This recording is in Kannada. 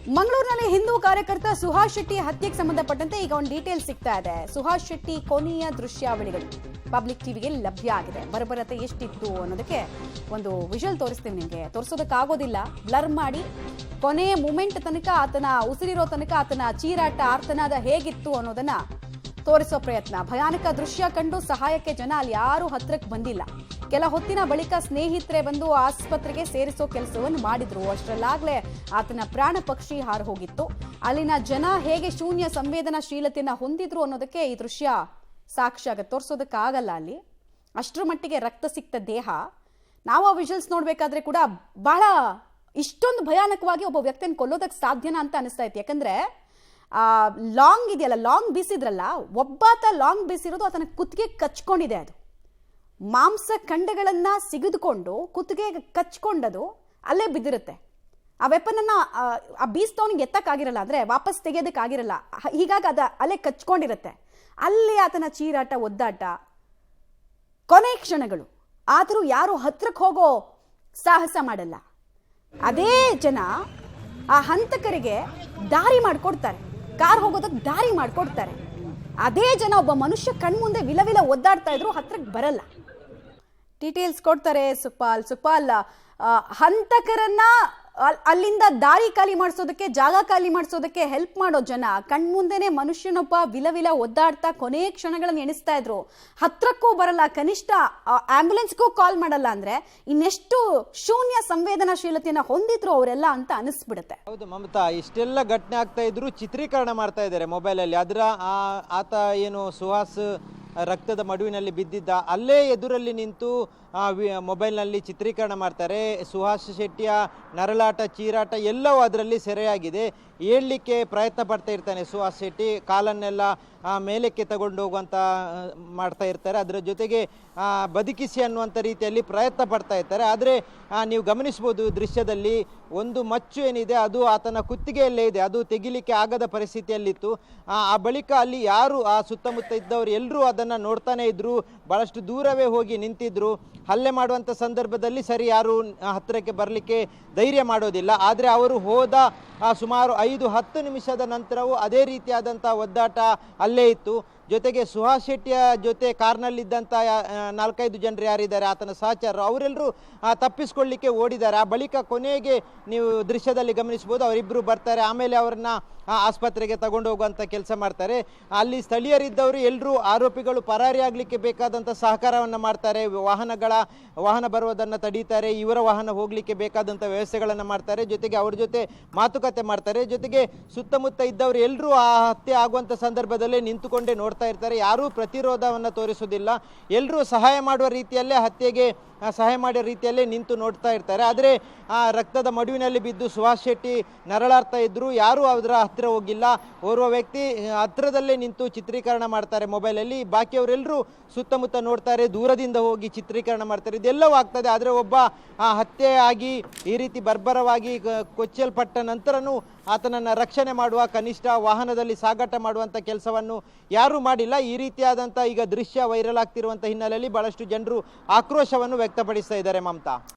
ಮಂಗಳೂರಿನಲ್ಲಿ ಹಿಂದೂ ಕಾರ್ಯಕರ್ತ ಸುಹಾಸ್ ಶೆಟ್ಟಿ ಹತ್ಯೆಗೆ ಸಂಬಂಧಪಟ್ಟಂತೆ ಈಗ ಒಂದು ಡೀಟೇಲ್ ಸಿಗ್ತಾ ಇದೆ. ಸುಹಾಸ್ ಶೆಟ್ಟಿ ಕೊನೆಯ ದೃಶ್ಯಾವಳಿಗಳು ಪಬ್ಲಿಕ್ ಟಿವಿಗೆ ಲಭ್ಯ ಆಗಿದೆ. ಬರಬರತೆ ಎಷ್ಟಿತ್ತು ಅನ್ನೋದಕ್ಕೆ ಒಂದು ವಿಜುವಲ್ ತೋರಿಸ್ತೀನಿ ನಿಮಗೆ. ತೋರಿಸೋದಕ್ಕಾಗೋದಿಲ್ಲ, ಬ್ಲರ್ ಮಾಡಿ ಕೊನೆಯ ಮೂಮೆಂಟ್ ತನಕ ಆತನ ಉಸಿರಿರೋ ತನಕ ಆತನ ಚೀರಾಟ ಆರ್ತನಾದ ಹೇಗಿತ್ತು ಅನ್ನೋದನ್ನ ತೋರಿಸೋ ಪ್ರಯತ್ನ. ಭಯಾನಕ ದೃಶ್ಯ ಕಂಡು ಸಹಾಯಕ್ಕೆ ಜನ ಅಲ್ಲಿ ಯಾರೂ ಹತ್ರಕ್ಕೆ ಬಂದಿಲ್ಲ. ಕೆಲ ಹೊತ್ತಿನ ಬಳಿಕ ಸ್ನೇಹಿತರೆ ಬಂದು ಆಸ್ಪತ್ರೆಗೆ ಸೇರಿಸೋ ಕೆಲಸವನ್ನು ಮಾಡಿದ್ರು. ಅಷ್ಟರಲ್ಲಾಗಲೇ ಆತನ ಪ್ರಾಣ ಪಕ್ಷಿ ಹಾರು ಹೋಗಿತ್ತು. ಅಲ್ಲಿನ ಜನ ಹೇಗೆ ಶೂನ್ಯ ಸಂವೇದನಾಶೀಲತೆಯನ್ನ ಹೊಂದಿದ್ರು ಅನ್ನೋದಕ್ಕೆ ಈ ದೃಶ್ಯ ಸಾಕ್ಷಿ ಆಗುತ್ತೆ. ತೋರಿಸೋದಕ್ಕಾಗಲ್ಲ ಅಲ್ಲಿ, ಅಷ್ಟರ ಮಟ್ಟಿಗೆ ರಕ್ತ ಸಿಕ್ತ ದೇಹ. ನಾವು ಆ ವಿಜುವಲ್ಸ್ ನೋಡ್ಬೇಕಾದ್ರೆ ಕೂಡ ಬಹಳ ಇಷ್ಟೊಂದು ಭಯಾನಕವಾಗಿ ಒಬ್ಬ ವ್ಯಕ್ತಿಯನ್ನು ಕೊಲ್ಲೋದಕ್ಕೆ ಸಾಧ್ಯನಾ ಅಂತ ಅನಿಸ್ತಾ ಇತ್ತು. ಯಾಕಂದ್ರೆ ಲಾಂಗ್ ಇದೆಯಲ್ಲ, ಲಾಂಗ್ ಬೀಸಿದ್ರಲ್ಲ, ಒಬ್ಬಾತ ಲಾಂಗ್ ಬೀಸಿರೋದು ಆತನ ಕುತ್ತಿಗೆ ಕಚ್ಕೊಂಡಿದೆ. ಅದು ಮಾಂಸ ಖಂಡಗಳನ್ನ ಸಿಗಿದುಕೊಂಡು ಕುತ್ತಿಗೆ ಕಚ್ಕೊಂಡದು ಅಲ್ಲೇ ಬಿದ್ದಿರುತ್ತೆ. ಆ ವೆಪನನ್ನ ಆ ಬೀಸ್ತವನಿಗೆ ಎತ್ತಕ್ಕಾಗಿರಲ್ಲ, ಅಂದ್ರೆ ವಾಪಸ್ ತೆಗೆಯೋದಕ್ಕಾಗಿರಲ್ಲ. ಹೀಗಾಗಿ ಅದ ಅಲ್ಲೇ ಕಚ್ಕೊಂಡಿರುತ್ತೆ. ಅಲ್ಲಿ ಆತನ ಚೀರಾಟ, ಒದ್ದಾಟ, ಕೊನೆ ಕ್ಷಣಗಳು. ಆದರೂ ಯಾರು ಹತ್ರಕ್ಕೆ ಹೋಗೋ ಸಾಹಸ ಮಾಡಲ್ಲ. ಅದೇ ಜನ ಆ ಹಂತಕರಿಗೆ ದಾರಿ ಮಾಡಿಕೊಡ್ತಾರೆ, ಕಾರ್ ಹೋಗೋದಕ್ಕೆ ದಾರಿ ಮಾಡಿಕೊಡ್ತಾರೆ. ಅದೇ ಜನ ಒಬ್ಬ ಮನುಷ್ಯ ಕಣ್ಮುಂದೆ ವಿಲವಿಲ ಒದ್ದಾಡ್ತಾ ಇದ್ರು, ಹತ್ರಕ್ಕೆ ಬರಲ್ಲ. ಡೀಟೇಲ್ಸ್ ಕೊಡ್ತಾರೆ ಸುಪಾಲ್. ಹಂತಕರನ್ನ ಅಲ್ಲಿಂದ ದಾರಿ ಖಾಲಿ ಮಾಡಿಸೋದಕ್ಕೆ, ಜಾಗ ಖಾಲಿ ಮಾಡಿಸೋದಕ್ಕೆ ಹೆಲ್ಪ್ ಮಾಡೋ ಜನ ಕಣ್ಮುಂದೆನೆ ಮನುಷ್ಯನೊಬ್ಬ ವಿಲವಿಲ ಒದ್ದಾಡ್ತಾ ಕೊನೆ ಕ್ಷಣಗಳನ್ನು ಎಣಿಸ್ತಾ ಇದ್ರು. ಹತ್ರಕ್ಕೂ ಬರಲ್ಲ, ಕನಿಷ್ಠ ಆಂಬ್ಯುಲೆನ್ಸ್ಗೂ ಕಾಲ್ ಮಾಡಲ್ಲ. ಅಂದ್ರೆ ಇನ್ನೆಷ್ಟು ಶೂನ್ಯ ಸಂವೇದನಾಶೀಲತೆಯನ್ನ ಹೊಂದಿದ್ರು ಅವರೆಲ್ಲ ಅಂತ ಅನಿಸ್ಬಿಡುತ್ತೆ. ಹೌದು ಮಮತಾ, ಇಷ್ಟೆಲ್ಲ ಘಟನೆ ಆಗ್ತಾ ಇದ್ರು ಚಿತ್ರೀಕರಣ ಮಾಡ್ತಾ ಇದ್ದಾರೆ ಮೊಬೈಲಲ್ಲಿ. ಅದರ ಆತ ಏನು ಸುಹಾಸ್ ರಕ್ತದ ಮಡುವಿನಲ್ಲಿ ಬಿದ್ದಿದ್ದ ಅಲ್ಲೇ ಎದುರಲ್ಲಿ ನಿಂತು ಮೊಬೈಲ್ನಲ್ಲಿ ಚಿತ್ರೀಕರಣ ಮಾಡ್ತಾರೆ. ಸುಹಾಸ್ ಶೆಟ್ಟಿಯ ನರಳಾಟ, ಚೀರಾಟ ಎಲ್ಲವೂ ಅದರಲ್ಲಿ ಸೆರೆಯಾಗಿದೆ. ಏಳಲಿಕ್ಕೆ ಪ್ರಯತ್ನ ಪಡ್ತಾ ಇರ್ತಾನೆ ಸುಹಾಸ್ ಶೆಟ್ಟಿ, ಕಾಲನ್ನೆಲ್ಲ ಮೇಲಕ್ಕೆ ತಗೊಂಡು ಹೋಗುವಂಥ ಮಾಡ್ತಾ ಇರ್ತಾರೆ. ಅದರ ಜೊತೆಗೆ ಬದುಕಿಸಿ ಅನ್ನುವಂಥ ರೀತಿಯಲ್ಲಿ ಪ್ರಯತ್ನ ಪಡ್ತಾ ಇರ್ತಾರೆ. ಆದರೆ ನೀವು ಗಮನಿಸ್ಬೋದು ದೃಶ್ಯದಲ್ಲಿ ಒಂದು ಮಚ್ಚು ಏನಿದೆ ಅದು ಆತನ ಕುತ್ತಿಗೆಯಲ್ಲೇ ಇದೆ, ಅದು ತೆಗಿಲಿಕ್ಕೆ ಆಗದ ಪರಿಸ್ಥಿತಿಯಲ್ಲಿತ್ತು. ಆ ಬಳಿಕ ಅಲ್ಲಿ ಯಾರು ಆ ಸುತ್ತಮುತ್ತ ಇದ್ದವರು ಎಲ್ಲರೂ ಅದನ್ನು ನೋಡ್ತಾನೆ ಇದ್ರು, ಭಾಳಷ್ಟು ದೂರವೇ ಹೋಗಿ ನಿಂತಿದ್ರು. ಹಲ್ಲೆ ಮಾಡುವಂಥ ಸಂದರ್ಭದಲ್ಲಿ ಸರಿ ಯಾರು ಹತ್ತಿರಕ್ಕೆ ಬರಲಿಕ್ಕೆ ಧೈರ್ಯ ಮಾಡೋದಿಲ್ಲ. ಆದರೆ ಅವರು ಹೋದ ಸುಮಾರು 5-10 ನಿಮಿಷದ ನಂತರವೂ ಅದೇ ರೀತಿಯಾದಂಥ ಒದ್ದಾಟ ಅಲ್ಲೇ ಇತ್ತು. ಜೊತೆಗೆ ಸುಹಾಸ್ ಶೆಟ್ಟಿಯ ಜೊತೆ ಕಾರ್ನಲ್ಲಿದ್ದಂಥ 4-5 ಜನರು ಯಾರಿದ್ದಾರೆ ಆತನ ಸಹಚರರು, ಅವರೆಲ್ಲರೂ ತಪ್ಪಿಸ್ಕೊಳ್ಳಿಕ್ಕೆ ಓಡಿದ್ದಾರೆ. ಆ ಬಳಿಕ ಕೊನೆಗೆ ನೀವು ದೃಶ್ಯದಲ್ಲಿ ಗಮನಿಸ್ಬೋದು, ಅವರಿಬ್ಬರು ಬರ್ತಾರೆ. ಆಮೇಲೆ ಅವರನ್ನ ಆಸ್ಪತ್ರೆಗೆ ತಗೊಂಡು ಹೋಗುವಂಥ ಕೆಲಸ ಮಾಡ್ತಾರೆ. ಅಲ್ಲಿ ಸ್ಥಳೀಯರಿದ್ದವರು ಎಲ್ಲರೂ ಆರೋಪಿಗಳು ಪರಾರಿಯಾಗಲಿಕ್ಕೆ ಬೇಕಾದಂಥ ಸಹಕಾರವನ್ನು ಮಾಡ್ತಾರೆ. ವಾಹನ ಬರುವುದನ್ನು ತಡೀತಾರೆ, ಇವರ ವಾಹನ ಹೋಗಲಿಕ್ಕೆ ಬೇಕಾದಂಥ ವ್ಯವಸ್ಥೆಗಳನ್ನು ಮಾಡ್ತಾರೆ. ಜೊತೆಗೆ ಅವ್ರ ಜೊತೆ ಮಾತುಕತೆ ಮಾಡ್ತಾರೆ. ಜೊತೆಗೆ ಸುತ್ತಮುತ್ತ ಇದ್ದವರು ಎಲ್ಲರೂ ಆ ಹತ್ಯೆ ಆಗುವಂಥ ಸಂದರ್ಭದಲ್ಲೇ ನಿಂತುಕೊಂಡೇ ನೋಡ್ತಾ ಇರ್ತಾರೆ. ಯಾರೂ ಪ್ರತಿರೋಧವನ್ನು ತೋರಿಸೋದಿಲ್ಲ. ಎಲ್ಲರೂ ಸಹಾಯ ಮಾಡುವ ರೀತಿಯಲ್ಲೇ ಹತ್ಯೆಗೆ ಸಹಾಯ ಮಾಡೋ ರೀತಿಯಲ್ಲೇ ನಿಂತು ನೋಡ್ತಾ ಇರ್ತಾರೆ. ಆದರೆ ಆ ರಕ್ತದ ಮಡುವಿನಲ್ಲಿ ಬಿದ್ದು ಸುಹಾಸ್ ಶೆಟ್ಟಿ ನರಳಾಡ್ತಾ ಇದ್ರು, ಯಾರೂ ಅದರ ಹತ್ತಿರ ಹೋಗಿಲ್ಲ. ಓರ್ವ ವ್ಯಕ್ತಿ ಹತ್ತಿರದಲ್ಲೇ ನಿಂತು ಚಿತ್ರೀಕರಣ ಮಾಡ್ತಾರೆ ಮೊಬೈಲಲ್ಲಿ, ಬಾಕಿಯವರೆಲ್ಲರೂ ಸುತ್ತಮುತ್ತ ನೋಡ್ತಾರೆ, ದೂರದಿಂದ ಹೋಗಿ ಚಿತ್ರೀಕರಣ ಮಾಡ್ತಾರೆ. ಇದೆಲ್ಲವೂ ಆಗ್ತದೆ. ಆದರೆ ಒಬ್ಬ ಹತ್ಯೆ ಆಗಿ ಈ ರೀತಿ ಬರ್ಬರವಾಗಿ ಕೊಚ್ಚಲ್ಪಟ್ಟ ನಂತರನೂ ಆತನನ್ನು ರಕ್ಷಣೆ ಮಾಡುವ, ಕನಿಷ್ಠ ವಾಹನದಲ್ಲಿ ಸಾಗಾಟ ಮಾಡುವಂಥ ಕೆಲಸವನ್ನು ಯಾರೂ ಮಾಡಿಲ್ಲ. ಈ ರೀತಿಯಾದಂಥ ಈಗ ದೃಶ್ಯ ವೈರಲ್ ಆಗ್ತಿರುವಂಥ ಹಿನ್ನೆಲೆಯಲ್ಲಿ ಬಹಳಷ್ಟು ಜನರು ಆಕ್ರೋಶವನ್ನು ವ್ಯಕ್ತಪಡಿಸ್ತಾ ಇದ್ದಾರೆ ಮಮತಾ.